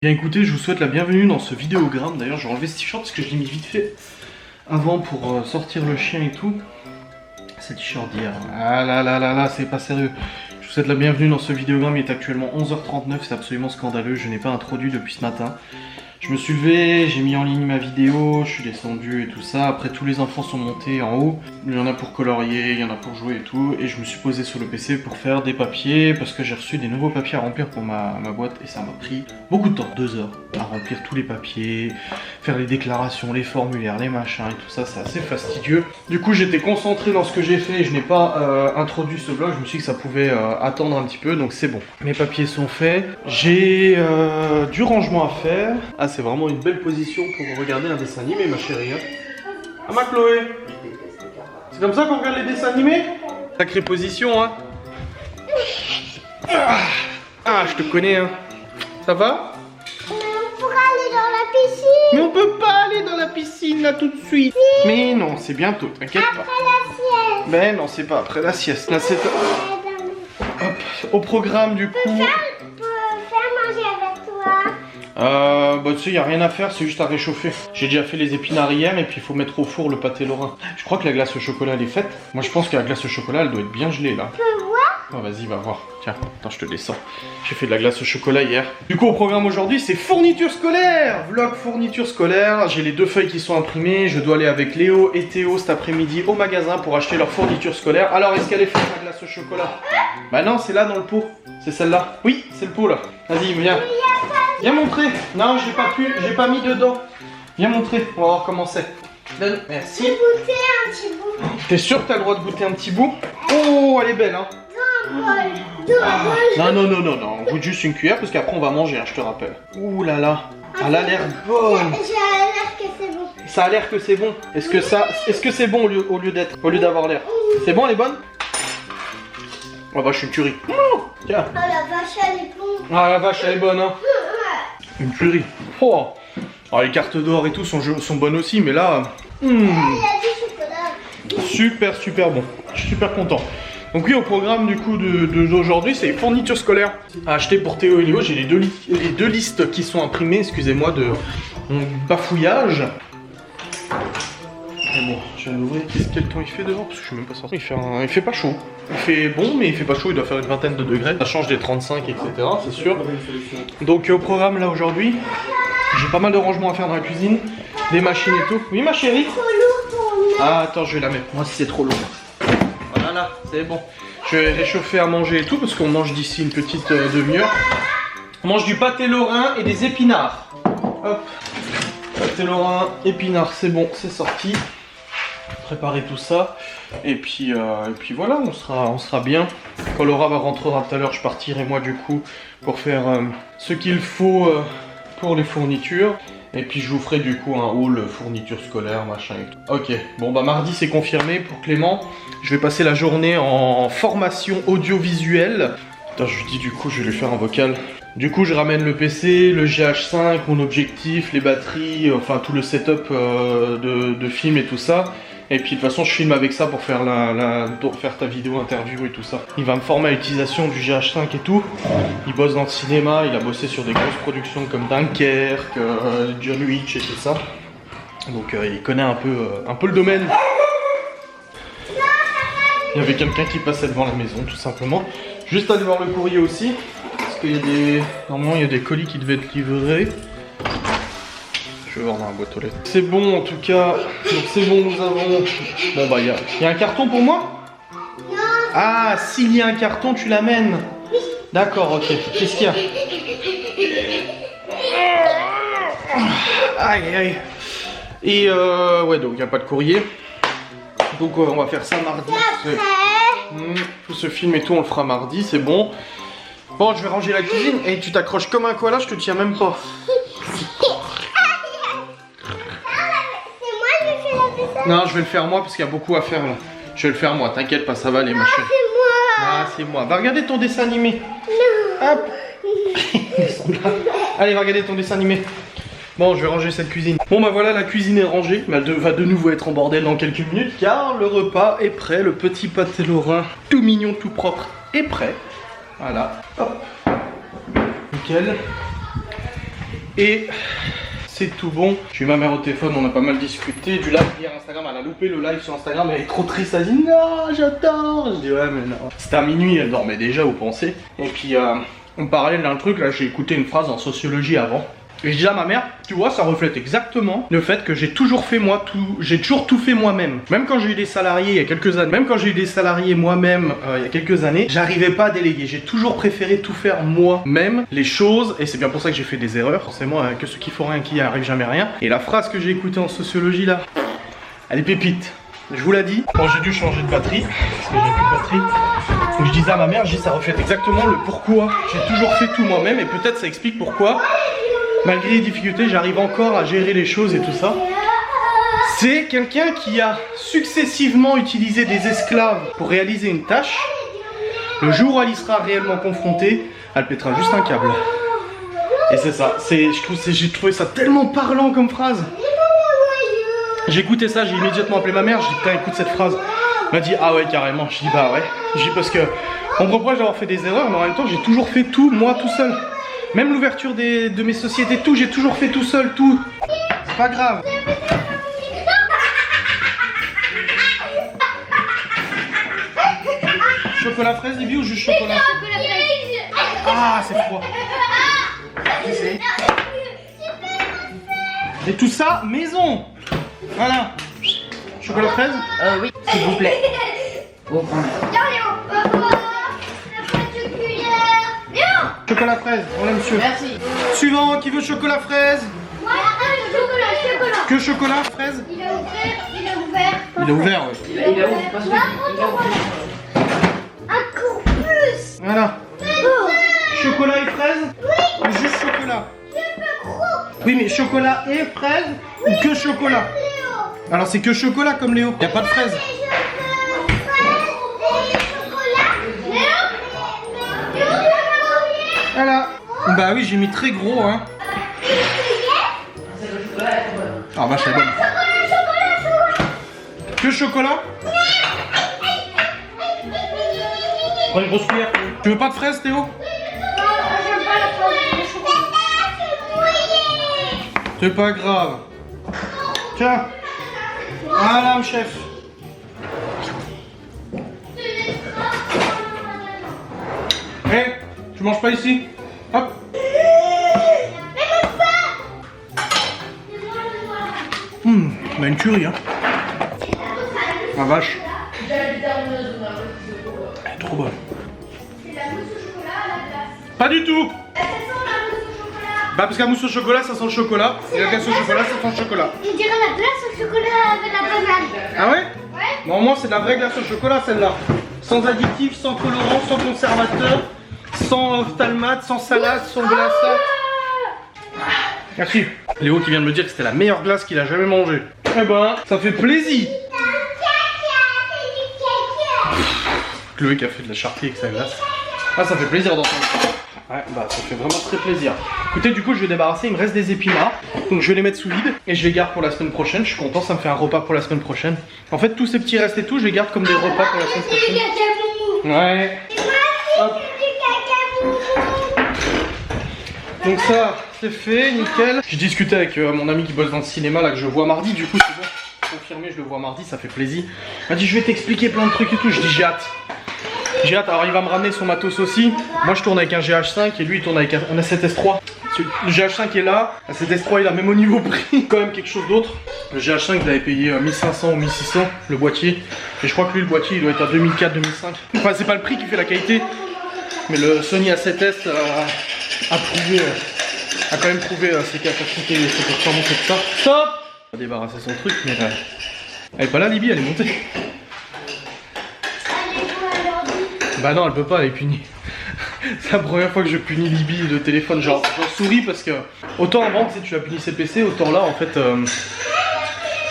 Bien écoutez, je vous souhaite la bienvenue dans ce vidéogramme. D'ailleurs j'ai enlevé ce t-shirt parce que je l'ai mis vite fait avant pour sortir le chien et tout. C'est le t-shirt d'hier. Ah là là là là, c'est pas sérieux. Je vous souhaite la bienvenue dans ce vidéogramme. Il est actuellement 11h39, c'est absolument scandaleux. Je n'ai pas introduit depuis ce matin. Je me suis levé, j'ai mis en ligne ma vidéo, je suis descendu et tout ça. Après tous les enfants sont montés en haut. Il y en a pour colorier, il y en a pour jouer et tout. Et je me suis posé sur le PC pour faire des papiers parce que j'ai reçu des nouveaux papiers à remplir pour ma boîte. Et ça m'a pris beaucoup de temps, 2 heures, à remplir tous les papiers, faire les déclarations, les formulaires, les machins et tout ça. C'est assez fastidieux. Du coup j'étais concentré dans ce que j'ai fait et je n'ai pas introduit ce vlog. Je me suis dit que ça pouvait attendre un petit peu, donc c'est bon. Mes papiers sont faits. J'ai du rangement à faire. Ah, c'est vraiment une belle position pour regarder un dessin animé, ma chérie. Hein. Ah, ma Chloé, c'est comme ça qu'on regarde les dessins animés? Sacrée position, hein. Ah, je te connais, hein. Ça va? Mais on pourra aller dans la piscine. Mais on peut pas aller dans la piscine là tout de suite. Si. Mais non, c'est bientôt, t'inquiète pas. Après la sieste. Ben non, c'est pas après la sieste. Là, c'est... Hop, au programme du coup... On peut faire manger avec toi. Bah tu sais, y a rien à faire, c'est juste à réchauffer. J'ai déjà fait les épinards hier et puis il faut mettre au four le pâté lorrain. Je crois que la glace au chocolat elle est faite. Moi je pense que la glace au chocolat elle doit être bien gelée là. Tu peux voir? Oh vas-y, va voir. Tiens, attends, je te descends. J'ai fait de la glace au chocolat hier. Du coup au programme aujourd'hui c'est fourniture scolaire. Vlog fourniture scolaire. J'ai les 2 feuilles qui sont imprimées. Je dois aller avec Léo et Théo cet après-midi au magasin pour acheter leur fourniture scolaire. Alors est-ce qu'elle est faite la glace au chocolat? Bah non, c'est là dans le pot. C'est celle-là. Oui, c'est le pot là. Vas-y, viens. Viens montrer. Non, j'ai pas mis dedans. Viens montrer, on va voir comment c'est. Donne, merci. J'ai goûté un petit bout. T'es sûr que t'as le droit de goûter un petit bout? Oh, elle est belle, hein. Dans un bol. Dans un bol. Non, non, non, non, non. On goûte juste une cuillère parce qu'après on va manger, hein, je te rappelle. Ouh là là. Elle a l'air bonne. J'ai l'air que c'est bon. Ça a l'air que c'est bon. Est-ce que c'est bon au lieu d'avoir l'air? C'est bon, elle est bonne? Oh bah, je suis une tuerie. Tiens. Oh la vache, elle est bonne. Ah, la vache, elle est bonne, hein. Une tuerie. Oh. Alors, les cartes d'or et tout sont bonnes aussi, mais là... Il a du chocolat. Super, super bon. Je suis super content. Donc oui, au programme du coup d'aujourd'hui, c'est fourniture scolaire à acheter pour Théo et Léo. J'ai les deux listes qui sont imprimées, excusez-moi de mon bafouillage. Mais bon, je viens d'ouvrir. Quel temps il fait dehors? Parce que je suis même pas sorti. Il fait pas chaud. Il fait bon, mais il fait pas chaud. Il doit faire une vingtaine de degrés. Ça change des 35, etc. C'est sûr. Donc au programme là aujourd'hui, j'ai pas mal de rangements à faire dans la cuisine, des machines et tout. Oui, ma chérie. Trop lourd pour moi. Ah, attends, je vais la mettre. Moi, si c'est trop lourd. Voilà, c'est bon. Je vais réchauffer à manger et tout parce qu'on mange d'ici une petite demi-heure. On mange du pâté lorrain et des épinards. Hop. Pâté lorrain, épinards, c'est bon, c'est sorti. Préparer tout ça. Et puis voilà, on sera bien. Quand Laura rentrera tout à l'heure, je partirai moi du coup pour faire ce qu'il faut pour les fournitures. Et puis je vous ferai du coup un haul fourniture scolaire, machin et tout. Ok, bon bah mardi c'est confirmé pour Clément. Je vais passer la journée en formation audiovisuelle. Putain, je lui dis du coup je vais lui faire un vocal. Du coup je ramène le PC, le GH5, mon objectif, les batteries, enfin tout le setup de film et tout ça. Et puis de toute façon je filme avec ça pour faire pour faire ta vidéo interview et tout ça. Il va me former à l'utilisation du GH5 et tout. Il bosse dans le cinéma, il a bossé sur des grosses productions comme Dunkerque, John Wick et tout ça. Donc il connaît un peu le domaine. Il y avait quelqu'un qui passait devant la maison tout simplement. Juste aller voir le courrier aussi. Parce qu'il y a des... Normalement il y a des colis qui devaient être livrés. Je vais voir dans la boîte aux lettres. C'est bon en tout cas. Donc c'est bon, nous avons... Bon bah il y a un carton pour moi? Non. Ah, s'il y a un carton, tu l'amènes. D'accord, ok. Qu'est-ce qu'il y a? Aïe aïe. Et ouais, donc il n'y a pas de courrier. Donc on va faire ça mardi. Tout ce film et tout, on le fera mardi, c'est bon. Bon, je vais ranger la cuisine. Et tu t'accroches comme un koala, je te tiens même pas. Non, je vais le faire moi parce qu'il y a beaucoup à faire là. Je vais le faire moi, t'inquiète pas, ça va aller ma chérie. C'est moi. Ah, c'est moi. Va regarder ton dessin animé. Non. Hop. Allez, va regarder ton dessin animé. Bon, je vais ranger cette cuisine. Bon bah voilà, la cuisine est rangée. Elle va de nouveau être en bordel dans quelques minutes car le repas est prêt. Le petit pâté lorrain, tout mignon, tout propre, est prêt. Voilà. Hop. Nickel. Et c'est tout bon. J'ai eu ma mère au téléphone, on a pas mal discuté. Du live hier Instagram, elle a loupé le live sur Instagram, elle est trop triste, elle dit non, j'adore. Je dis ouais mais non. C'était à minuit, elle dormait déjà, vous pensez. Et puis en parallèle d'un truc, là j'ai écouté une phrase en sociologie avant. Et je dis à ma mère, tu vois, ça reflète exactement le fait que j'ai toujours fait moi tout, j'ai toujours tout fait moi-même. Même quand j'ai eu des salariés il y a quelques années, même quand j'ai eu des salariés moi-même il y a quelques années, j'arrivais pas à déléguer. J'ai toujours préféré tout faire moi-même, les choses, et c'est bien pour ça que j'ai fait des erreurs. Forcément, que ceux qui font rien, qui arrivent jamais rien. Et la phrase que j'ai écoutée en sociologie là, elle est pépite. Je vous l'ai dit, quand j'ai dû changer de batterie, parce que j'ai plus de batterie. Donc je disais à ma mère, je dis ça reflète exactement le pourquoi. J'ai toujours fait tout moi-même et peut-être ça explique pourquoi. Malgré les difficultés, j'arrive encore à gérer les choses et tout ça. C'est quelqu'un qui a successivement utilisé des esclaves pour réaliser une tâche. Le jour où elle y sera réellement confrontée, elle pètera juste un câble. Et c'est ça. J'ai trouvé ça tellement parlant comme phrase. J'ai écouté ça, j'ai immédiatement appelé ma mère. J'ai dit putain, écoute cette phrase. Elle m'a dit ah ouais carrément. Je dis bah ouais. Je dis parce que on me reproche d'avoir fait des erreurs, mais en même temps j'ai toujours fait tout moi tout seul. Même l'ouverture de mes sociétés, tout, j'ai toujours fait tout seul, tout. C'est pas grave. Chocolat fraise, Libby, ou juste chocolat? Ah, c'est froid. Et tout ça, maison. Voilà. Chocolat fraise? Oui, s'il vous plaît. Bon, chocolat fraise, voilà monsieur. merci. Suivant, qui veut chocolat fraise? Moi, chocolat. Que chocolat fraise? Il est ouvert. Il est ouvert, ouais. Il a ouvert, pas celui-ci. Il a ouvert. Encore plus. Voilà. Chocolat et fraise? Oui. Ou juste chocolat? Oui, mais chocolat et fraise ou que chocolat? Alors c'est que chocolat comme Léo. Y a pas de fraise. Voilà. Bah oui, j'ai mis très gros, hein. Ah bah c'est bon. Que chocolat? Prends une grosse cuillère. Tu veux pas de fraises, Théo? C'est pas grave. Tiens. Voilà, mon chef. Hé, tu manges pas ici? Hop. On a une tuerie, hein. Ma vache. Elle est trop bonne. Pas du tout. Bah parce que la mousse au chocolat ça sent le chocolat et la glace au chocolat ça sent le chocolat. Il dirait la glace au chocolat avec la banane. Ah ouais? Ouais. Bon moi c'est de la vraie glace au chocolat celle-là. Sans additifs, sans colorant, sans conservateur, sans ophtalmate, sans salade, sans glaçage. Merci. Léo qui vient de me dire que c'était la meilleure glace qu'il a jamais mangée. Eh ben ça fait plaisir. Chloé qui a fait de la charpie avec sa glace. Ah ça fait plaisir d'entendre ça. Ouais, bah ça fait vraiment très plaisir. Écoutez, du coup, je vais débarrasser, il me reste des épinards. Donc je vais les mettre sous vide et je les garde pour la semaine prochaine. Je suis content, ça me fait un repas pour la semaine prochaine. En fait, tous ces petits restes et tout, je les garde comme des repas pour la semaine prochaine. Ouais. Hop. Donc ça, c'est fait, nickel. J'ai discuté avec mon ami qui bosse dans le cinéma, là, que je vois mardi. Du coup, c'est bon, confirmé, je le vois mardi, ça fait plaisir. Il m'a dit, je vais t'expliquer plein de trucs et tout. Je dis, j'ai hâte. J'ai hâte, alors il va me ramener son matos aussi. Moi je tourne avec un GH5 et lui il tourne avec un A7S3. Le GH5 est là, A7S3 il a même au niveau prix quand même quelque chose d'autre. Le GH5 il avait payé 1500 ou 1600 le boîtier. Et je crois que lui le boîtier il doit être à 2004-2005. Enfin c'est pas le prix qui fait la qualité. Mais le Sony A7S a quand même prouvé ses capacités, ses performances et tout ça. Stop. On va débarrasser son truc mais elle est pas là Libby, elle est montée. Bah non, elle peut pas, elle est punie. C'est la première fois que je punis Libby de téléphone. Genre, j'en souris parce que autant avant, tu sais, tu as puni ses PC, autant là, en fait,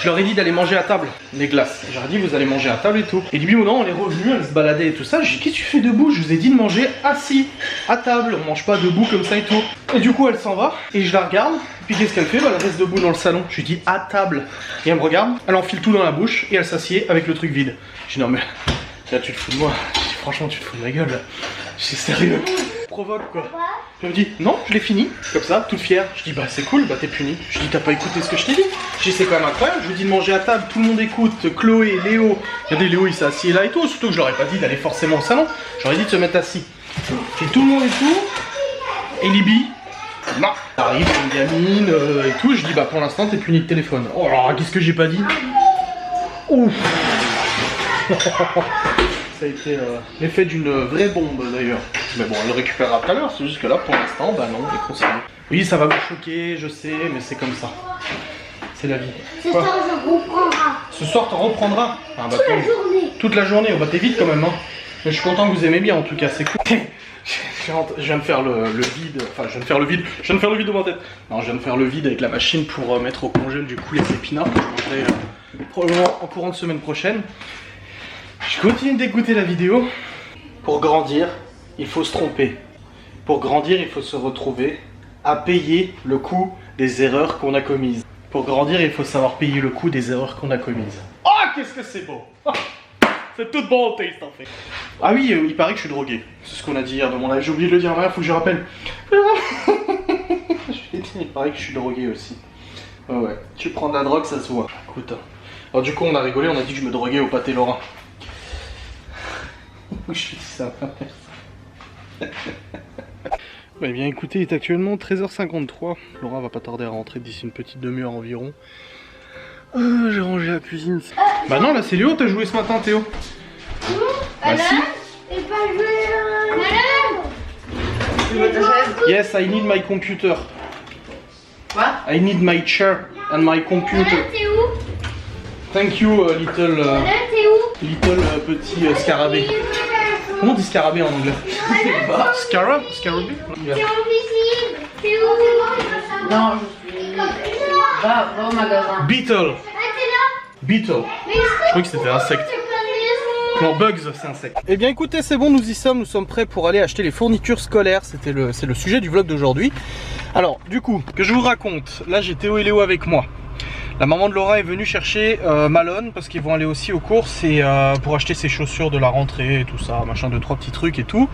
je leur ai dit d'aller manger à table, les glaces. J'aurais dit, vous allez manger à table et tout. Et Libby, non, elle est revenue, elle se baladait et tout ça. J'ai dit, qu'est-ce que tu fais debout? Je vous ai dit de manger assis, à table. On mange pas debout comme ça et tout. Et du coup, elle s'en va et je la regarde. Puis qu'est-ce qu'elle fait? Bah, elle reste debout dans le salon. Je lui dis, à table. Et elle me regarde, elle enfile tout dans la bouche et elle s'assied avec le truc vide. Je dis, non, mais là, tu te fous de moi. Franchement, tu te fous de ma gueule là. C'est sérieux. provoque quoi. Ouais. Puis elle me dit non, je l'ai fini, comme ça, toute fière. Je dis bah c'est cool, bah t'es puni. Je dis t'as pas écouté ce que je t'ai dit. Je dis c'est quand même incroyable, je lui dis de manger à table, tout le monde écoute, Chloé, Léo. Regardez Léo il s'est assis là et tout, surtout que je leur ai pas dit d'aller forcément au salon, j'aurais dit de se mettre assis. Puis tout le monde et tout, et Libby, non, t'arrives, c'est une gamine et tout, je dis bah pour l'instant t'es puni de téléphone. Oh là, qu'est-ce que j'ai pas dit? Ouf. Ça a été l'effet d'une vraie bombe d'ailleurs. Mais bon, elle le récupérera tout à l'heure, c'est juste que là pour l'instant, bah non, on est consigné. Oui, ça va vous choquer, je sais, mais c'est comme ça. C'est la vie. Ce Quoi? soir, je reprendrai. Ce soir, t'en reprendras. Ah, bah, Toute la journée. toute la journée, on va t'éviter quand même. Hein. Mais je suis content que vous aimez bien en tout cas, c'est cool. Je viens de faire le vide, enfin je viens de faire le vide de ma tête. Non, je viens de faire le vide avec la machine pour mettre au congèle du coup les épinards que je mangerai probablement en courant de semaine prochaine. Je continue d'écouter la vidéo. Pour grandir, il faut se tromper. Pour grandir, il faut se retrouver à payer le coût des erreurs qu'on a commises. Pour grandir, il faut savoir payer le coût des erreurs qu'on a commises. Oh, qu'est-ce que c'est beau! C'est toute bonté, en fait. Ah oui, il paraît que je suis drogué. C'est ce qu'on a dit hier dans mon live. J'ai oublié de le dire, il faut que je rappelle. Il paraît que je suis drogué aussi. Ouais. Tu prends de la drogue, ça se voit. Écoute. Alors du coup, on a rigolé, on a dit que je me droguais au pâté Lorrain. Je dis ça. Eh bien écoutez, il est actuellement 13h53. Laura va pas tarder à rentrer d'ici une petite demi-heure environ. J'ai rangé la cuisine. Bah non, là c'est Léo, t'as joué ce matin Théo. Bah si. Et pas jouer. Madame. Tu veux ta chaise? Yes, I need my computer. Quoi? I need my chair and my computer. Madame, t'es où? Thank you, little Madame, t'es où? petit scarabée. Comment on dit scarabée en anglais? Scarab? Scarabée? T'es en visite. T'es où? Non, je suis. Va au magasin. Beetle. Ah, t'es là? Beetle. Je crois que c'était insecte. Non, bugs, c'est insecte. Eh bien écoutez, c'est bon, nous y sommes prêts pour aller acheter les fournitures scolaires. C'est le sujet du vlog d'aujourd'hui. Alors, du coup, que je vous raconte, là j'ai Théo et Léo avec moi. La maman de Laura est venue chercher Malone parce qu'ils vont aller aussi aux courses et pour acheter ses chaussures de la rentrée et tout ça, machin, 2-3 petits trucs et tout.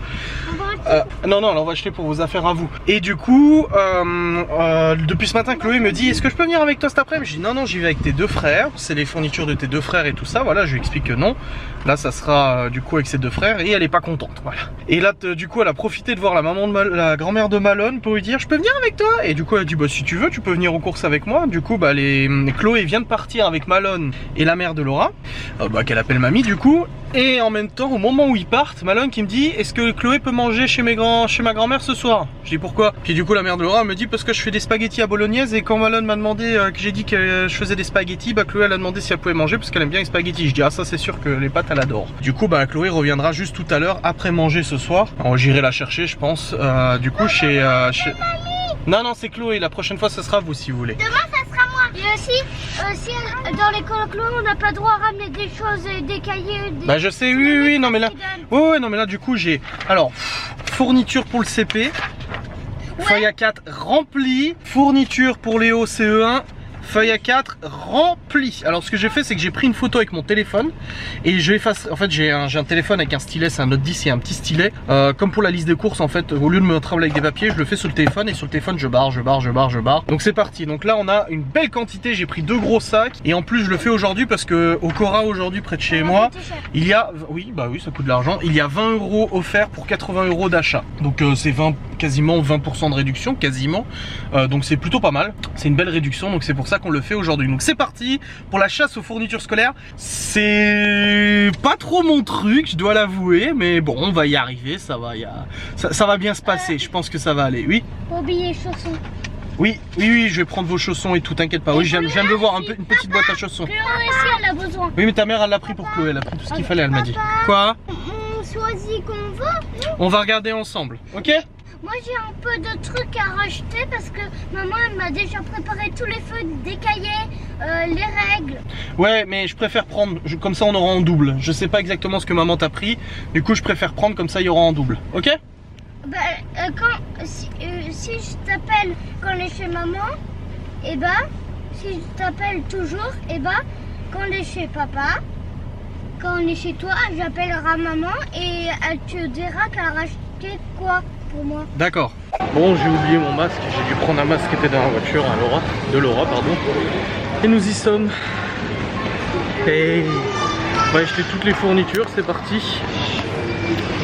Non, là, on va acheter pour vos affaires à vous. Et du coup, depuis ce matin, Chloé me dit: est-ce que je peux venir avec toi cet après-midi? Je dis non, j'y vais avec tes deux frères. C'est les fournitures de tes deux frères et tout ça. Voilà, je lui explique que non. Là, ça sera du coup avec ses deux frères et elle est pas contente. Voilà. Et là, du coup, elle a profité de voir la maman de la grand-mère de Malone pour lui dire: je peux venir avec toi? Et du coup, elle a dit: bah si tu veux, tu peux venir aux courses avec moi. Du coup, bah Chloé vient de partir avec Malone et la mère de Laura, qu'elle appelle mamie du coup. Et en même temps, au moment où ils partent, Malone qui me dit: est-ce que Chloé peut manger chez ma grand-mère ce soir? Je dis pourquoi? Puis du coup la mère de Laura me dit: parce que je fais des spaghettis à bolognaise et quand Malone m'a demandé que j'ai dit que je faisais des spaghettis, bah Chloé elle a demandé si elle pouvait manger parce qu'elle aime bien les spaghettis. Je dis: ah ça c'est sûr que les pâtes elle adore. Du coup bah Chloé reviendra juste tout à l'heure après manger ce soir. J'irai la chercher je pense du coup chez... Non c'est Chloé, la prochaine fois ce sera vous si vous voulez. Demain, ça sera moi. Et aussi dans l'école Chloé, on n'a pas le droit à ramener des choses, des cahiers. Bah je sais, oui, non mais là... Ouais, non mais là du coup j'ai... Alors, fourniture pour le CP, feuille A4 remplie, fourniture pour Léo CE1, feuille A4 remplie. Alors ce que j'ai fait, c'est que j'ai pris une photo avec mon téléphone et je efface. En fait j'ai un téléphone avec un stylet, c'est un Note 10 et un petit stylet, comme pour la liste des courses. En fait au lieu de me travailler avec des papiers, je le fais sur le téléphone et sur le téléphone je barre. Donc c'est parti. Donc là on a une belle quantité, j'ai pris 2 gros sacs et en plus je le fais aujourd'hui parce que au Cora aujourd'hui près de chez moi il y a, oui ça coûte de l'argent, il y a 20 € offerts pour 80 € d'achat. Donc c'est quasiment 20% de réduction, quasiment. Donc c'est plutôt pas mal, c'est une belle réduction, donc c'est pour ça qu'on le fait aujourd'hui. Donc c'est parti pour la chasse aux fournitures scolaires. C'est pas trop mon truc, je dois l'avouer, mais bon on va y arriver, ça va bien se passer, je pense que ça va aller. Oui. Pas oublier les chaussons. Oui, je vais prendre vos chaussons et tout, t'inquiète pas. Oui, je viens de voir une petite boîte à chaussons. Chloé aussi elle a besoin. Oui mais ta mère elle l'a pris pour Chloé, elle a pris tout ce qu'il fallait, elle m'a dit. Quoi? On choisit qu'on veut. On va regarder ensemble, ok? Moi j'ai un peu de trucs à racheter parce que maman elle m'a déjà préparé tous les feux, des cahiers, les règles. Ouais mais je préfère prendre, comme ça on aura en double. Je sais pas exactement ce que maman t'a pris, du coup je préfère prendre comme ça il y aura en double, ok? Bah, si je t'appelle quand on est chez maman, et bah si je t'appelle toujours, et bah quand on est chez papa, quand on est chez toi, j'appellerai maman et elle te dira qu'elle a racheté quoi pour moi. D'accord. Bon, j'ai oublié mon masque, j'ai dû prendre un masque qui était dans la voiture de Laura, pardon. Et nous y sommes. Et on va acheter toutes les fournitures, c'est parti.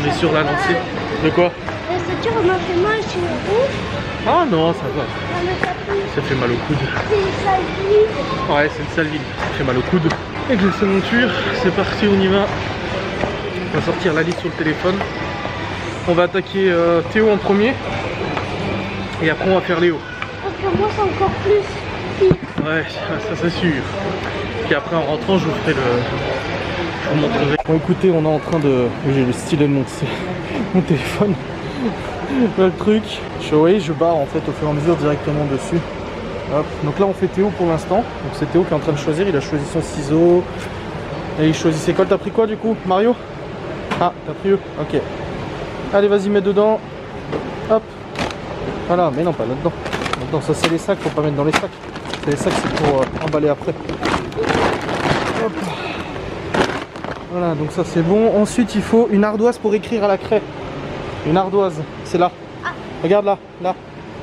On est sur la lancée. De quoi? La ceinture m'a fait mal sur le haut. Ah non, ça va. Ah, mais Ça fait mal au coude. c'est une sale vie. Ouais, c'est une sale ville. Ça fait mal au coude. Avec les ceintures, c'est parti, on y va. On va sortir la liste sur le téléphone. On va attaquer Théo en premier. Et après on va faire Léo. Parce que moi c'est encore plus. Ouais, ça c'est sûr. Puis après en rentrant je vous ferai je vous montrerai. Bon écoutez, on est en train de... J'ai le stylet de mon téléphone. Là, le truc. Je barre en fait au fur et à mesure directement dessus. Hop. Donc là on fait Théo pour l'instant. Donc c'est Théo qui est en train de choisir. Il a choisi son ciseau. Et il choisit ses cols. T'as pris quoi du coup, Mario? Ah, t'as pris eux. Ok. Allez, vas-y, mets dedans. Hop. Voilà, mais non, pas là-dedans. Là-dedans, ça c'est les sacs, faut pas mettre dans les sacs. C'est les sacs, c'est pour emballer après. Hop. Voilà, donc ça c'est bon. Ensuite, il faut une ardoise pour écrire à la craie. Une ardoise, c'est là. Regarde là, là.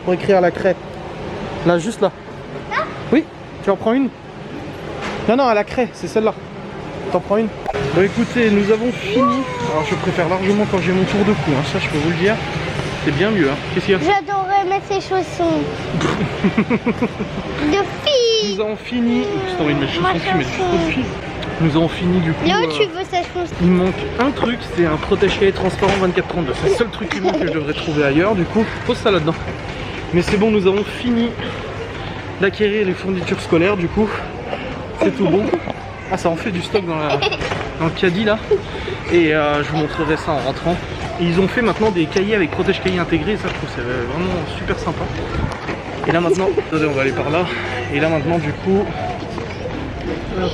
Pour écrire à la craie. Là, juste là. Oui, tu en prends une? Non, non, à la craie, c'est celle-là. T'en prends une? Bon écoutez, nous avons fini. Alors je préfère largement quand j'ai mon tour de cou, hein. Ça je peux vous le dire. C'est bien mieux, hein. Qu'est-ce qu'il y a? J'adorais mettre ces chaussons. De fille. Nous avons fini. J'ai envie de mettre chaussons dessus, mais je suis trop de filles. Nous avons fini du coup. Là où tu veux ces chaussons. Il manque un truc, c'est un protège-cahier transparent 24-32. C'est le seul truc qui manque que je devrais trouver ailleurs. Du coup, pose ça là-dedans. Mais c'est bon, nous avons fini d'acquérir les fournitures scolaires. Du coup, c'est tout bon. Ah, ça en fait du stock dans le caddie là. Et je vous montrerai ça en rentrant. Et ils ont fait maintenant des cahiers avec protège-cahier intégré. Et ça, je trouve c'est vraiment super sympa. Et là maintenant, attendez, on va aller par là. Et là maintenant, du coup, hop.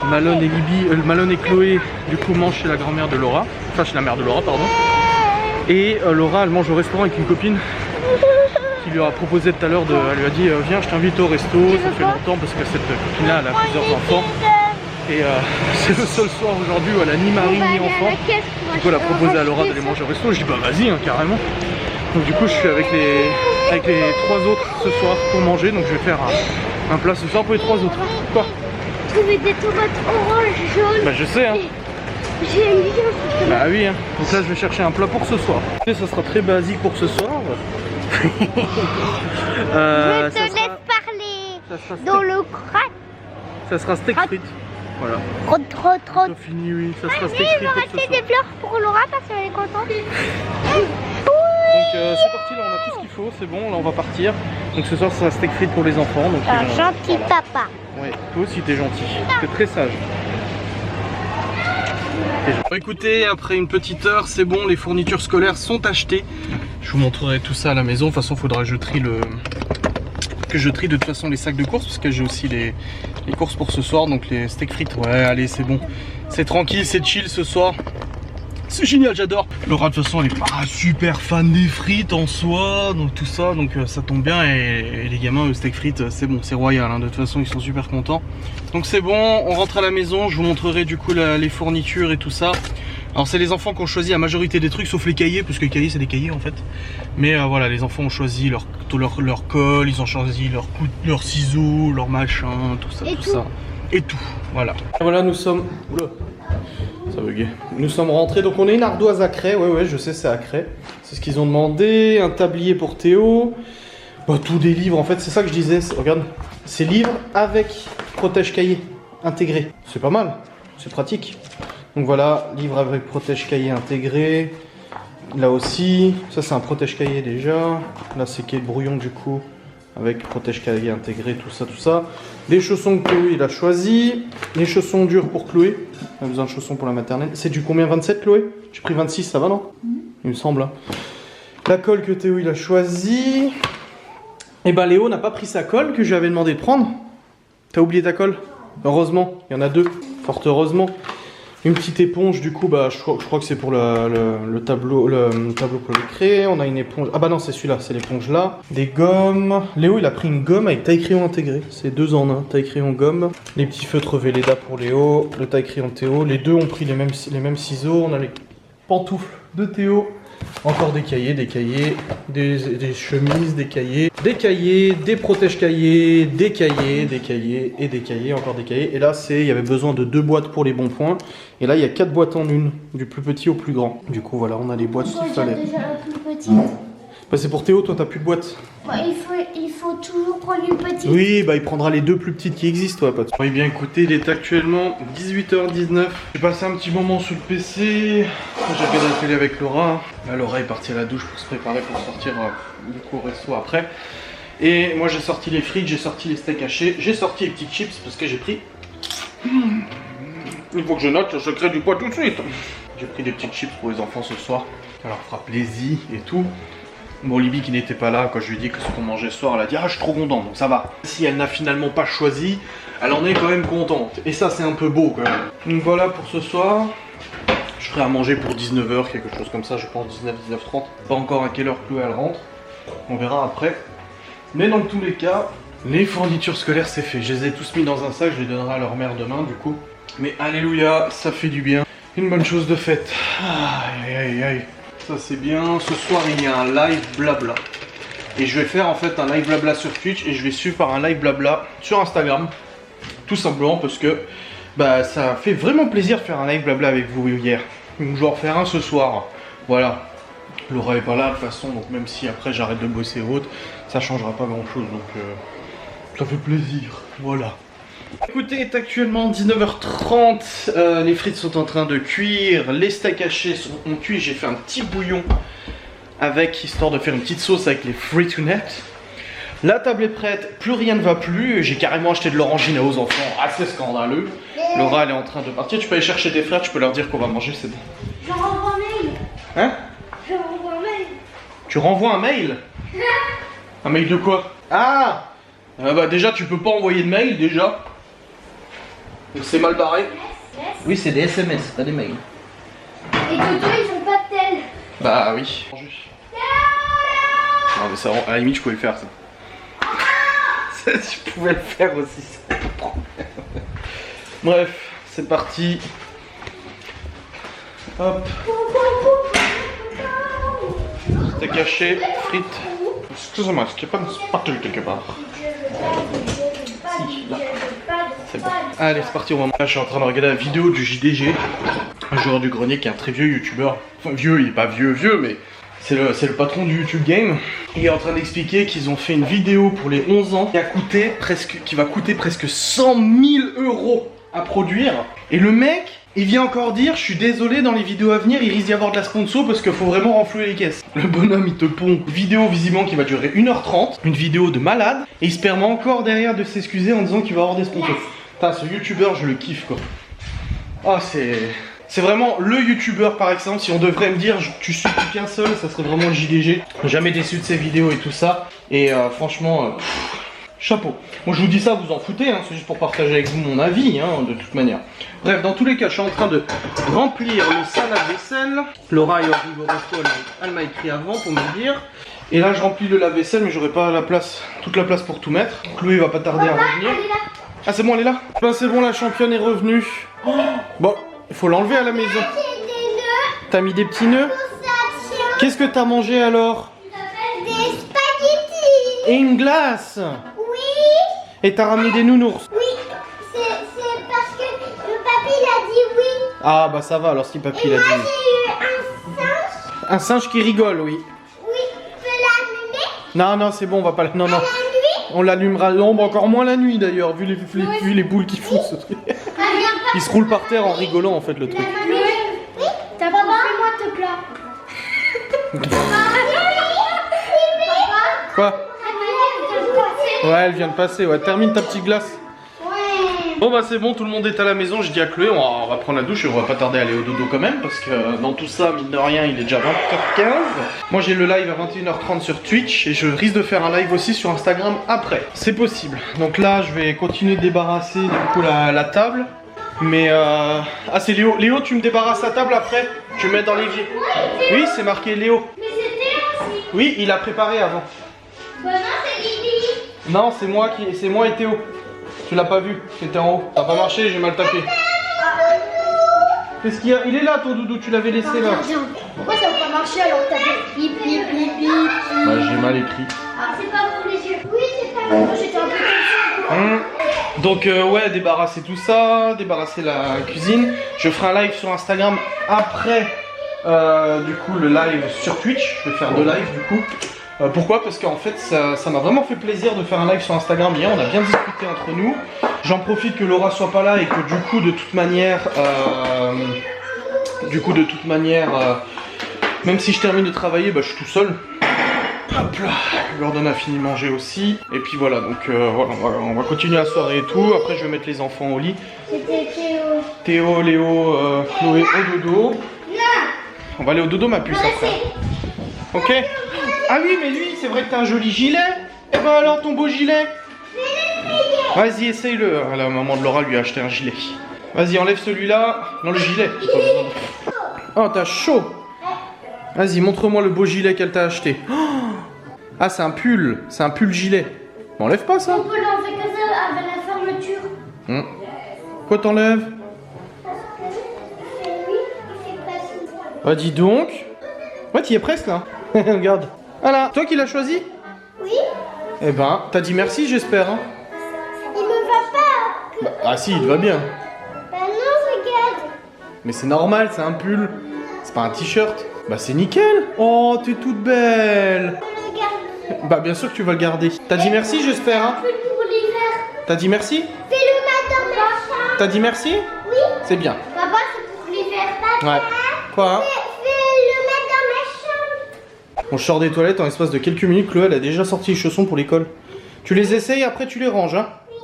Malone et Libby, Malone et Chloé, du coup, mangent chez la grand-mère de Laura. Enfin, chez la mère de Laura, pardon. Et Laura, elle mange au restaurant avec une copine qui lui a proposé tout à l'heure elle lui a dit viens, je t'invite au resto. Ça fait longtemps parce que cette copine là, elle a plusieurs enfants. Et c'est le seul soir aujourd'hui où elle a ni mari ni enfant. Du coup, elle a proposé à Laura d'aller manger au resto. Je dis bah vas-y, hein, carrément. Donc du coup, je suis avec les trois autres ce soir pour manger. Donc je vais faire un plat ce soir pour les trois autres. Quoi? Trouver des tomates orange, jaunes. Bah je sais, hein. J'aime bien. Bah oui, hein. Donc là je vais chercher un plat pour ce soir. Et ça sera très basique pour ce soir. Je te laisse parler dans le crack. Ça sera steak frites. Voilà. Trop. C'est fini, oui. Ça sera steak Il frites va pour ce rester soir. des fleurs pour Laura parce qu'elle est contente. Donc c'est parti, là on a tout ce qu'il faut, c'est bon, là on va partir. Donc ce soir ça sera steak frites pour les enfants. Donc, Un gentil papa. Ouais, toi aussi t'es gentil, t'es très sage. Bon, écoutez, après une petite heure, c'est bon, les fournitures scolaires sont achetées. Je vous montrerai tout ça à la maison. De toute façon, il faudra que je trie de toute façon les sacs de courses parce que j'ai aussi les courses pour ce soir. Donc les steak frites, ouais, allez, c'est bon. C'est tranquille, c'est chill ce soir. C'est génial, j'adore. Laura de toute façon elle est pas super fan des frites en soi, donc tout ça, donc ça tombe bien. Et les gamins, le steak frites, c'est bon, c'est royal, hein. De toute façon ils sont super contents. Donc c'est bon, on rentre à la maison, je vous montrerai du coup les fournitures et tout ça. Alors c'est les enfants qui ont choisi la majorité des trucs, sauf les cahiers, parce que les cahiers c'est des cahiers en fait. Mais voilà, les enfants ont choisi leur colle, ils ont choisi leurs ciseaux, leur machin, tout ça, tout ça. Et tout, voilà. Voilà, nous sommes... Oula. Ça buguait. Nous sommes rentrés, donc on a une ardoise à craie, ouais je sais c'est à craie. C'est ce qu'ils ont demandé, un tablier pour Théo. Bah, tous des livres en fait, c'est ça que je disais, regarde. C'est livres avec protège-cahier intégré. C'est pas mal, c'est pratique. Donc voilà, livre avec protège-cahier intégré. Là aussi, ça c'est un protège-cahier déjà. Là c'est qui est le brouillon du coup, avec protège-cahier intégré, tout ça. Des chaussons que Chloé il a choisi. Les chaussons durs pour Chloé. On a besoin de chaussons pour la maternelle. C'est du combien, 27 Chloé? J'ai pris 26, ça va non? Il me semble. Hein. La colle que Théo il a choisi. Et ben Léo n'a pas pris sa colle que je lui avais demandé de prendre. T'as oublié ta colle? Heureusement, il y en a deux. Fort heureusement. Une petite éponge, du coup, bah, je crois que c'est pour le tableau pour le créer. On a une éponge. Ah bah non, c'est celui-là, c'est l'éponge là. Des gommes. Léo, il a pris une gomme avec taille-crayon intégré. C'est 2 en 1, taille-crayon gomme. Les petits feutres Velleda pour Léo, le taille-crayon Théo. Les deux ont pris les mêmes ciseaux. On a les pantoufles de Théo. Encore des cahiers, des chemises, des cahiers, des protège-cahiers, des cahiers, encore des cahiers. Et là, il y avait besoin de 2 boîtes pour les bons points. Et là, il y a 4 boîtes en une, du plus petit au plus grand. Du coup, voilà, on a les boîtes qu'il fallait. Déjà la plus petite. Bah, c'est pour Théo, toi, t'as plus de boîte. Bah, il faut toujours prendre une petite. Oui, bah il prendra les 2 plus petites qui existent, toi, pote. Oui, bien écoutez, il est actuellement 18h19. J'ai passé un petit moment sous le PC. J'ai fait la télé avec Laura. Là, Laura est partie à la douche pour se préparer pour sortir du coup au resto après. Et moi, j'ai sorti les frites, j'ai sorti les steaks hachés, j'ai sorti les petites chips parce que j'ai pris. Il faut que je note, je crée du poids tout de suite. J'ai pris des petites chips pour les enfants ce soir. Ça leur fera plaisir et tout. Bon, Libby qui n'était pas là, quand je lui ai dit que ce qu'on mangeait ce soir, elle a dit ah je suis trop content, donc ça va. Si elle n'a finalement pas choisi, elle en est quand même contente. Et ça c'est un peu beau quand même. Donc voilà pour ce soir. Je ferai à manger pour 19h, quelque chose comme ça, je pense 19, 19h30. Pas encore à quelle heure Chloé elle rentre. On verra après. Mais dans tous les cas, les fournitures scolaires c'est fait. Je les ai tous mis dans un sac, je les donnerai à leur mère demain du coup. Mais alléluia, ça fait du bien. Une bonne chose de faite. Aïe aïe aïe. Ça c'est bien. Ce soir il y a un live blabla. Et je vais faire en fait un live blabla sur Twitch et je vais suivre par un live blabla sur Instagram. Tout simplement parce que bah ça fait vraiment plaisir de faire un live blabla avec vous hier. Donc je vais en refaire un ce soir. Voilà. Laura est pas là de toute façon, donc même si après j'arrête de bosser ou autre, ça changera pas grand chose. Donc ça fait plaisir. Voilà. Écoutez, il est actuellement 19h30, les frites sont en train de cuire, les steaks hachés ont cuit, j'ai fait un petit bouillon avec, histoire de faire une petite sauce avec les fritounettes. La table est prête, plus rien ne va plus, j'ai carrément acheté de l'orangina aux enfants, assez scandaleux. Laura elle est en train de partir, tu peux aller chercher tes frères, tu peux leur dire qu'on va manger, c'est bon. Je renvoie un mail. Hein? Je renvoie un mail. Tu renvoies un mail? Un mail de quoi? Ah bah déjà tu peux pas envoyer de mail déjà. C'est mal barré. Oui, c'est des SMS, pas des mails. Et Dodo, ils ont pas de tel. Bah oui. Non mais ça, à la limite je pouvais le faire ça. Je pouvais le faire aussi, c'est pas de problème. Bref, c'est parti. Hop. Steak haché, frites. Excusez-moi, est-ce qu'il n'y a pas une spatule quelque part? Si, là. C'est bon. Allez, c'est parti, on va... Là, je suis en train de regarder la vidéo du JDG, un joueur du grenier qui est un très vieux youtubeur. Enfin, vieux, il est pas vieux, mais c'est le patron du YouTube Game. Il est en train d'expliquer qu'ils ont fait une vidéo pour les 11 ans qui va coûter presque 100 000 € à produire. Et le mec, il vient encore dire, je suis désolé, dans les vidéos à venir, il risque d'y avoir de la sponsor parce qu'il faut vraiment renflouer les caisses. Le bonhomme, il te pond une vidéo visiblement qui va durer 1h30, une vidéo de malade, et il se permet encore derrière de s'excuser en disant qu'il va avoir des sponsors. Putain, ce youtubeur, je le kiffe quoi. Ah, c'est vraiment le youtubeur par exemple. Si on devrait me dire tu suis plus qu'un seul, ça serait vraiment le JDG. Jamais déçu de ses vidéos et tout ça. Et franchement, chapeau. Moi je vous dis ça, vous en foutez, hein, c'est juste pour partager avec vous mon avis, hein, de toute manière. Bref, dans tous les cas, je suis en train de remplir le sac à vaisselle. Laura est arrivée au resto, elle m'a écrit avant pour me le dire. Et là je remplis le lave-vaisselle, mais j'aurai pas la place, toute la place pour tout mettre. Chloé va pas tarder à revenir. Ah c'est bon, elle est là? Ben c'est bon, la championne est revenue. Oh, bon, il faut l'enlever à la maison. T'as mis des petits nœuds? Qu'est-ce que t'as mangé alors? Des spaghettis. Et une glace? Oui. Et t'as ramené des nounours? Oui. C'est parce que le papy il a dit oui. Ah bah ça va alors si papy Et l'a moi dit. j'ai eu un singe. Un singe qui rigole, oui. Oui. Tu peux l'allumer? Non, c'est bon, on va pas... Non, À la nuit? on l'allumera, non, bah encore moins la nuit d'ailleurs, vu les boules qui font ce truc. Il se roule par terre en rigolant en fait le truc. Oui. T'as pas moi te plat. Quoi? Ouais, elle vient de passer, ouais, termine ta petite glace. Bon bah c'est bon, tout le monde est à la maison, j'ai dit à Chloé, on va prendre la douche et on va pas tarder à aller au dodo quand même, parce que dans tout ça, mine de rien, il est déjà 20h15. Moi j'ai le live à 21h30 sur Twitch et je risque de faire un live aussi sur Instagram après. C'est possible. Donc là, je vais continuer de débarrasser du coup la table. Mais ah c'est Léo. Léo, tu me débarrasses la table après? Tu me mets dans l'évier. Oui, c'est marqué Léo. Mais c'était aussi. Oui, il a préparé avant. Bah non, c'est Lily. Non, c'est moi et Théo. Tu l'as pas vu, c'était en haut. Ça a pas marché, j'ai mal tapé. Qu'est-ce qu'il y a? Il est là ton doudou, tu l'avais laissé là. Pourquoi ça va pas marcher? marché alors que t'as fait bip bip bip bip. Bah, j'ai mal écrit. Ah, c'est pas pour les yeux. Oui, c'est pas pour. J'étais un peu comme ça. Donc ouais, débarrasser tout ça, débarrasser la cuisine. Je ferai un live sur Instagram après du coup le live sur Twitch. Je vais faire 2 lives du coup. Pourquoi? Parce qu'en fait ça m'a vraiment fait plaisir de faire un live sur Instagram hier, on a bien discuté entre nous. J'en profite que Laura soit pas là et que du coup de toute manière même si je termine de travailler, bah, je suis tout seul. Hop là, Gordon a fini de manger aussi. Et puis voilà, donc voilà, on va continuer la soirée et tout. Après je vais mettre les enfants au lit. C'était Théo. Théo, Léo, Chloé au dodo. On va aller au dodo ma puce après. Ok. Ah oui, mais lui, c'est vrai que t'as un joli gilet. Eh ben alors, ton beau gilet. Vas-y, essaye-le. Ah, la maman de Laura lui a acheté un gilet. Vas-y, enlève celui-là. Non, le gilet. Oh, t'as chaud. Vas-y, montre-moi le beau gilet qu'elle t'a acheté. Oh, ah, c'est un pull. C'est un pull gilet. M'enlève pas ça. On peut l'enlever comme ça avec la fermeture. Quoi t'enlèves? Bah dis donc. Ouais, t'y es presque là. Regarde. Voilà, toi qui l'as choisi? Oui. Eh ben, t'as dit merci, j'espère. Hein. Il me va pas. Bah, ah si, il te va bien. Bah non, regarde. Mais c'est normal, c'est un pull. C'est pas un t-shirt. Bah c'est nickel. Oh, t'es toute belle. Regarde. Bah bien sûr que tu vas le garder. T'as dit merci, j'espère. Hein. Pull pour l'hiver. T'as dit merci? Fais-le mettre dans ma chambre. T'as dit merci? Oui. C'est bien. Papa, c'est pour l'hiver. Papa. Ouais. Quoi? Hein? Fais-le mettre dans ma chambre. On sort des toilettes en l'espace de quelques minutes. Chloé, elle a déjà sorti les chaussons pour l'école. Tu les essayes, après tu les ranges. Hein. Oui.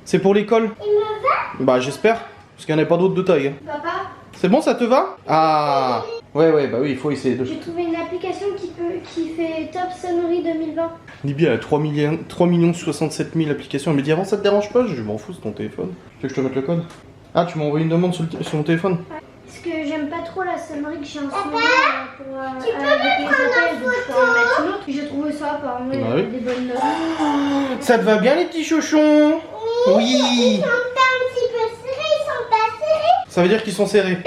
C'est pour l'école? Il me va. Bah j'espère. Parce qu'il n'y en a pas d'autres de taille. Hein. Papa. C'est bon, ça te va? Ah. Ouais, bah oui, il faut essayer de... J'ai trouvé une application qui fait Top Sonnerie 2020. Libye a 3 67 000 applications. Elle me dit avant ça te dérange pas? Je m'en fous, c'est ton téléphone. Tu veux que je te mette le code? Ah, tu m'as envoyé une demande sur mon téléphone? Parce que j'aime pas trop la sonnerie que j'ai en ce moment pour tu peux me prendre en photo? J'ai trouvé ça apparemment, il y a oui. des bonnes notes. Ça te va bien les petits chauchons? Oui. Ils sont un petit peu serrés, ils sont pas serrés. Ça veut dire qu'ils sont serrés.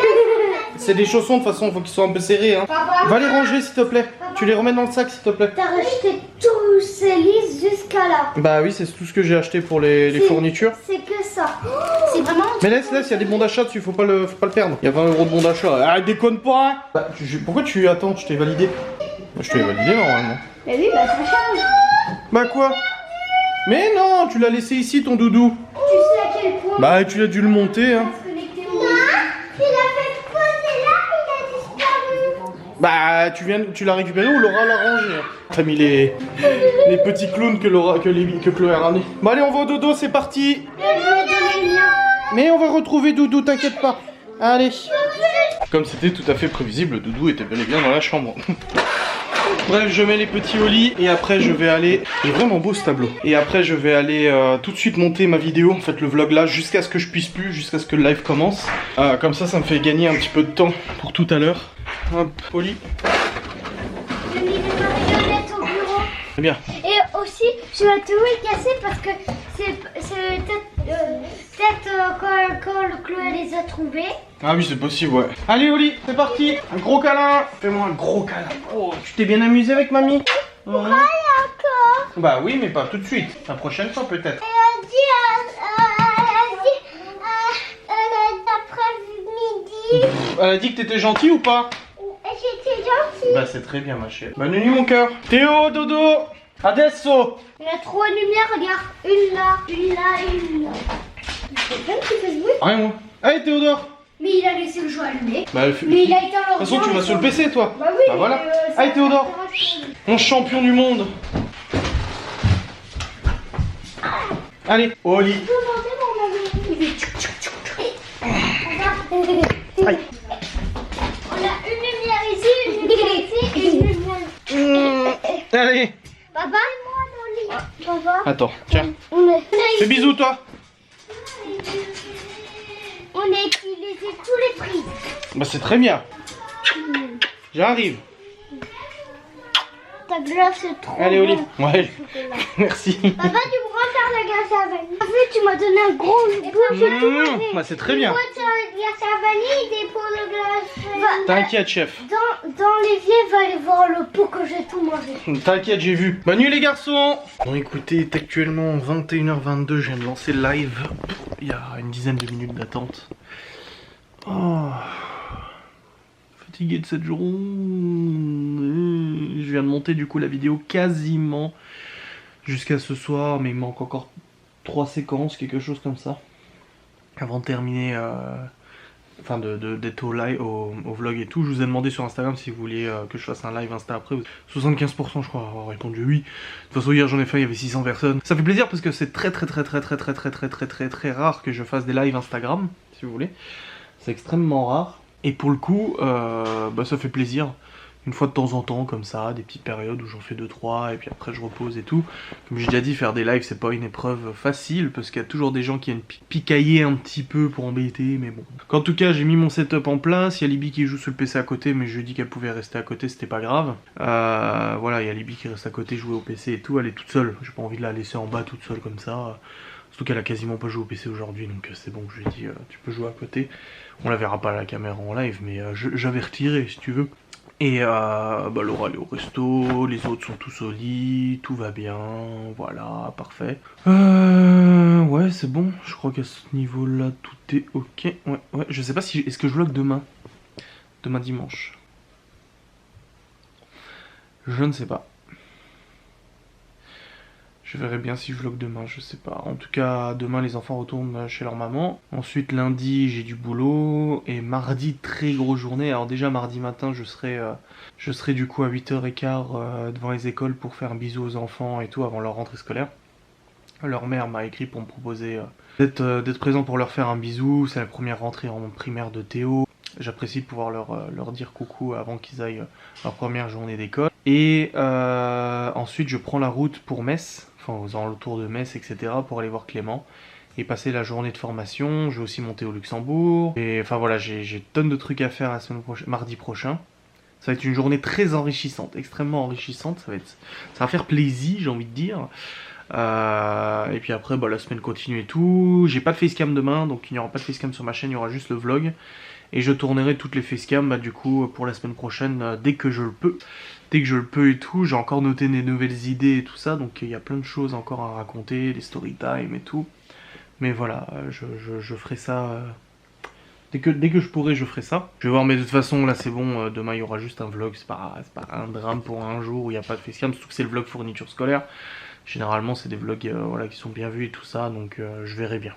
C'est des chaussons de toute façon, faut qu'ils soient un peu serrés. Hein. Papa. Va les ranger s'il te plaît. Tu les remets dans le sac s'il te plaît. T'as racheté tous ces listes jusqu'à là. Bah oui, c'est tout ce que j'ai acheté pour les fournitures. C'est que ça. C'est vraiment... Mais laisse, il y a des bons d'achat dessus, faut pas le perdre. Il y a 20 € de bons d'achat. Ah, déconne pas hein. Bah, pourquoi tu... Attends, je t'ai validé. Je t'ai validé normalement. Mais oui, bah ça change. Bah quoi? Mais non, tu l'as laissé ici ton doudou. Tu sais à quel point... Bah tu l'as dû le monter hein. Tu l'as fait poser là, il a disparu. Bah tu l'as récupéré ou Laura l'a rangé hein. T'as mis les petits clowns que Chloé a ramené. Bon allez, on va au dodo, c'est parti. Je vais donner le mien. Mais on va retrouver Doudou, t'inquiète pas. Allez. Comme c'était tout à fait prévisible, Doudou était bel et bien dans la chambre. Bref, je mets les petits au lit et après je vais aller... Il est vraiment beau ce tableau. Et après je vais aller tout de suite monter ma vidéo, en fait le vlog là, jusqu'à ce que je puisse plus, jusqu'à ce que le live commence. Comme ça me fait gagner un petit peu de temps pour tout à l'heure. Hop, au lit. J'ai mis des marionnettes au bureau. Très bien. Et aussi, je vais tout les casser parce que c'est peut-être quand Chloé les a trouvés. Ah oui, c'est possible, ouais. Allez, au lit, c'est parti. Un gros câlin. Fais-moi un gros câlin. Oh, tu t'es bien amusé avec mamie? Pourquoi il y a encore? Bah oui, mais pas tout de suite. La prochaine fois peut-être. Elle a dit d'après-midi. Elle a dit que t'étais gentil ou pas? J'étais gentille. Bah c'est très bien ma chérie. Bonne nuit mon cœur. Théo, dodo. Adesso. Il y a 3 lumières, regarde. Une là, une là, une là. C'est plein qui fait ce bruit. Rien moi. Allez Théodore. Mais il a laissé le jeu allumé. Bah, Mais il a éteint l'ordi. de toute façon tu vas sur le PC toi. Bah oui. Bah voilà. Ça Allez Théodore. Mon champion du monde. Allez, au lit. Je peux monter mon ami. Il fait tchouc, tchouc, tchouc. Aïe. On a une lumière ici, une lumière ici et une lumière. Allez. Papa, moi mon lit. Papa. Attends, tiens. Fais Fais bisous toi. On a utilisé tous les prises. Bah c'est très bien. J'arrive. Ta glace c'est trop Allez au lit. bon. Ouais. Merci. Papa, tu pourras faire la glace à vanille. En fait, tu m'as donné un gros bout, j'ai tout mangé. Bah, c'est très bien. Des pots de glace à vanille, des pots de glace... T'inquiète, chef. Dans l'évier, va aller voir le pot que j'ai tout mangé. T'inquiète, j'ai vu. Bonne nuit les garçons. Bon écoutez, il est actuellement 21h22, je viens de lancer le live. Il y a une dizaine de minutes d'attente. Oh, fatigué de cette journée. Je viens de monter du coup la vidéo quasiment jusqu'à ce soir, mais il manque encore 3 séquences, quelque chose comme ça. Avant de terminer... Enfin d'être au live, au vlog et tout. Je vous ai demandé sur Instagram si vous vouliez que je fasse un live Insta après. 75% je crois avoir répondu oui. De toute façon hier j'en ai fait, il y avait 600 personnes. Ça fait plaisir parce que c'est très rare que je fasse des lives Instagram, si vous voulez. C'est extrêmement rare. Et pour le coup, bah, ça fait plaisir. Une fois de temps en temps comme ça, des petites périodes où j'en fais 2-3 et puis après je repose et tout. Comme j'ai déjà dit, faire des lives c'est pas une épreuve facile parce qu'il y a toujours des gens qui viennent picailler un petit peu pour embêter, mais bon. En tout cas j'ai mis mon setup en place, il y a Libby qui joue sur le PC à côté mais je lui ai dit qu'elle pouvait rester à côté, c'était pas grave. Voilà, il y a Libby qui reste à côté, jouer au PC et tout, elle est toute seule, j'ai pas envie de la laisser en bas toute seule comme ça. Surtout qu'elle a quasiment pas joué au PC aujourd'hui, donc c'est bon, je lui ai dit tu peux jouer à côté. On la verra pas à la caméra en live, mais j'avais retiré si tu veux. Et bah Laura elle est au resto, les autres sont tous au lit, tout va bien, voilà, parfait. Ouais c'est bon, je crois qu'à ce niveau là tout est ok. Ouais, je sais pas si... Est-ce que je vlog demain? Demain dimanche. Je ne sais pas. Je verrai bien si je vlog demain, je sais pas. En tout cas, demain les enfants retournent chez leur maman. Ensuite lundi j'ai du boulot. Et mardi, très grosse journée. Alors déjà mardi matin je serai du coup à 8h15 devant les écoles pour faire un bisou aux enfants et tout avant leur rentrée scolaire. Leur mère m'a écrit pour me proposer d'être présent pour leur faire un bisou. C'est la première rentrée en primaire de Théo. J'apprécie de pouvoir leur dire coucou avant qu'ils aillent leur première journée d'école. Et ensuite je prends la route pour Metz, enfin aux alentours de Metz, etc. pour aller voir Clément et passer la journée de formation. Je vais aussi monter au Luxembourg. Et enfin voilà, j'ai tonnes de trucs à faire la semaine prochaine, mardi prochain. Ça va être une journée très enrichissante, extrêmement enrichissante. Ça va faire plaisir, j'ai envie de dire. Et puis après bah, la semaine continue et tout. J'ai pas de facecam demain, donc il n'y aura pas de facecam sur ma chaîne, il y aura juste le vlog. Et je tournerai toutes les facecams bah, du coup pour la semaine prochaine dès que je le peux. Dès que je le peux et tout, j'ai encore noté des nouvelles idées et tout ça, donc il y a plein de choses encore à raconter, des story time et tout. Mais voilà, je ferai ça, dès que je pourrai je ferai ça. Je vais voir, mais de toute façon là c'est bon, demain il y aura juste un vlog, c'est pas un drame pour un jour où il n'y a pas de facecam, surtout que c'est le vlog fourniture scolaire. Généralement c'est des vlogs voilà, qui sont bien vus et tout ça, donc je verrai bien.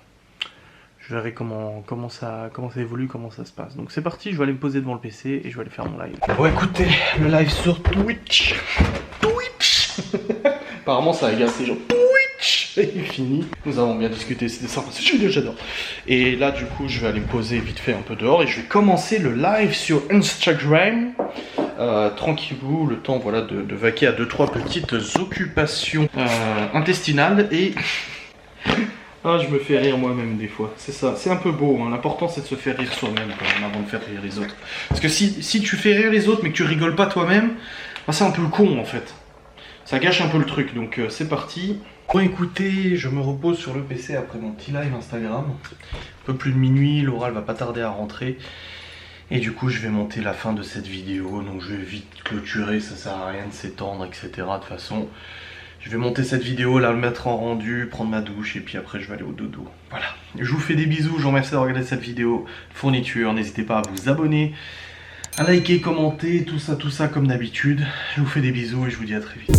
Je verrai comment ça évolue, comment ça se passe. Donc c'est parti, je vais aller me poser devant le PC et je vais aller faire mon live. Bon écoutez, le live sur Twitch. Apparemment ça agace les gens. Twitch est fini. Nous avons bien discuté, c'était sympa, c'est génial, j'adore. Et là du coup je vais aller me poser vite fait un peu dehors et je vais commencer le live sur Instagram. Tranquillou, le temps voilà, de vaquer à 2-3 petites occupations intestinales et... Ah, je me fais rire moi-même des fois, c'est ça, c'est un peu beau, hein. L'important c'est de se faire rire soi-même quand même avant de faire rire les autres. Parce que si tu fais rire les autres mais que tu rigoles pas toi-même, bah, c'est un peu con en fait. Ça gâche un peu le truc, donc c'est parti. Bon écoutez, je me repose sur le PC après mon petit live Instagram. Un peu plus de minuit, Laura elle va pas tarder à rentrer. Et du coup je vais monter la fin de cette vidéo, donc je vais vite clôturer, ça sert à rien de s'étendre, etc. De toute façon... Je vais monter cette vidéo, là, le mettre en rendu, prendre ma douche et puis après je vais aller au dodo. Voilà. Je vous fais des bisous, je vous remercie d'avoir regardé cette vidéo fourniture. N'hésitez pas à vous abonner, à liker, commenter, tout ça comme d'habitude. Je vous fais des bisous et je vous dis à très vite.